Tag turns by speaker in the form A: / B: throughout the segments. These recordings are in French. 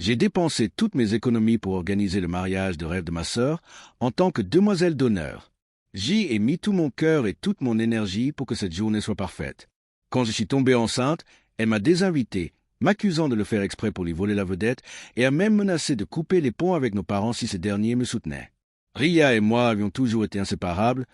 A: J'ai dépensé toutes mes économies pour organiser le mariage de rêve de ma sœur en tant que demoiselle d'honneur. J'y ai mis tout mon cœur et toute mon énergie pour que cette journée soit parfaite. Quand je suis tombée enceinte, elle m'a désinvité, m'accusant de le faire exprès pour lui voler la vedette et a même menacé de couper les ponts avec nos parents si ces derniers me soutenaient. Ria et moi avions toujours été inséparables,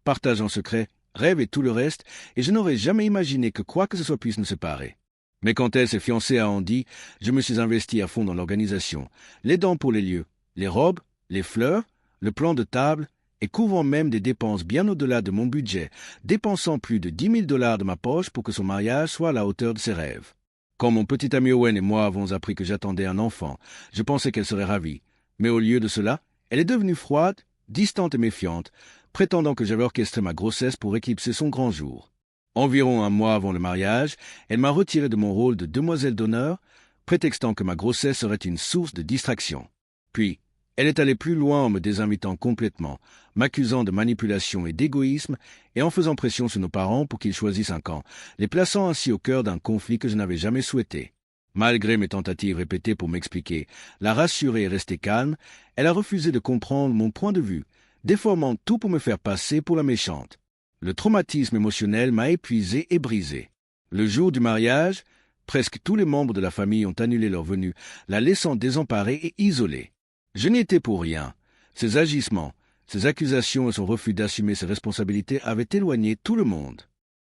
A: partageant secrets, rêves et tout le reste, et je n'aurais jamais imaginé que quoi que ce soit puisse nous séparer. Mais quand elle s'est fiancée à Andy, je me suis investi à fond dans l'organisation, l'aidant pour les lieux, les robes, les fleurs, le plan de table, et couvrant même des dépenses bien au-delà de mon budget, dépensant plus de 10 000 $ de ma poche pour que son mariage soit à la hauteur de ses rêves. Quand mon petit ami Owen et moi avons appris que j'attendais un enfant, je pensais qu'elle serait ravie. Mais au lieu de cela, elle est devenue froide, distante et méfiante, prétendant que j'avais orchestré ma grossesse pour éclipser son grand jour. Environ un mois avant le mariage, elle m'a retiré de mon rôle de demoiselle d'honneur, prétextant que ma grossesse serait une source de distraction. Puis, elle est allée plus loin en me désinvitant complètement, m'accusant de manipulation et d'égoïsme et en faisant pression sur nos parents pour qu'ils choisissent un camp, les plaçant ainsi au cœur d'un conflit que je n'avais jamais souhaité. Malgré mes tentatives répétées pour m'expliquer, la rassurer et rester calme, elle a refusé de comprendre mon point de vue, déformant tout pour me faire passer pour la méchante. Le traumatisme émotionnel m'a épuisé et brisé. Le jour du mariage, presque tous les membres de la famille ont annulé leur venue, la laissant désemparée et isolée. Je n'y étais pour rien. Ses agissements, ses accusations et son refus d'assumer ses responsabilités avaient éloigné tout le monde.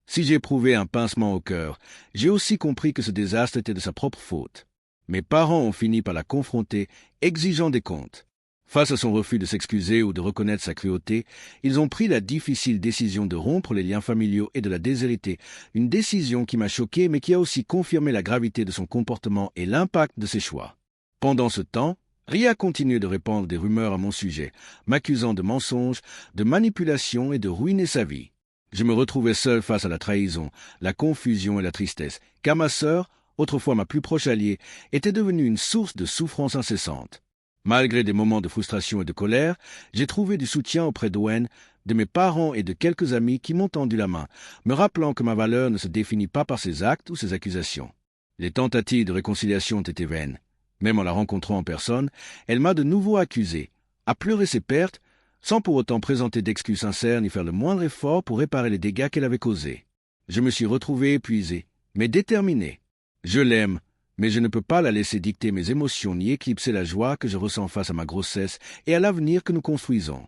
A: Si j'ai éprouvé un pincement au cœur, j'ai aussi compris que ce désastre était de sa propre faute. Mes parents ont fini par la confronter, exigeant des comptes. Face à son refus de s'excuser ou de reconnaître sa cruauté, ils ont pris la difficile décision de rompre les liens familiaux et de la déshériter, une décision qui m'a choqué mais qui a aussi confirmé la gravité de son comportement et l'impact de ses choix. Pendant ce temps, Ria continuait de répandre des rumeurs à mon sujet, m'accusant de mensonges, de manipulation et de ruiner sa vie. Je me retrouvais seul face à la trahison, la confusion et la tristesse, car ma sœur, autrefois ma plus proche alliée, était devenue une source de souffrance incessante. Malgré des moments de frustration et de colère, j'ai trouvé du soutien auprès d'Owen, de mes parents et de quelques amis qui m'ont tendu la main, me rappelant que ma valeur ne se définit pas par ses actes ou ses accusations. Les tentatives de réconciliation ont été vaines. Même en la rencontrant en personne, elle m'a de nouveau accusé, a pleuré ses pertes, sans pour autant présenter d'excuses sincères ni faire le moindre effort pour réparer les dégâts qu'elle avait causés. Je me suis retrouvé épuisé, mais déterminé. Je l'aime, mais je ne peux pas la laisser dicter mes émotions ni éclipser la joie que je ressens face à ma grossesse et à l'avenir que nous construisons.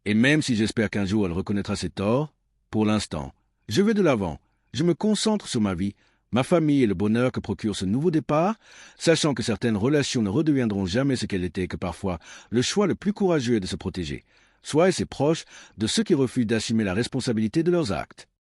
A: Et même si j'espère qu'un jour elle reconnaîtra ses torts, pour l'instant, je vais de l'avant, je me concentre sur ma vie, ma famille et le bonheur que procure ce nouveau départ, sachant que certaines relations ne redeviendront jamais ce qu'elles étaient et que parfois le choix le plus courageux est de se protéger, soit et ses proches, de ceux qui refusent d'assumer la responsabilité de leurs actes.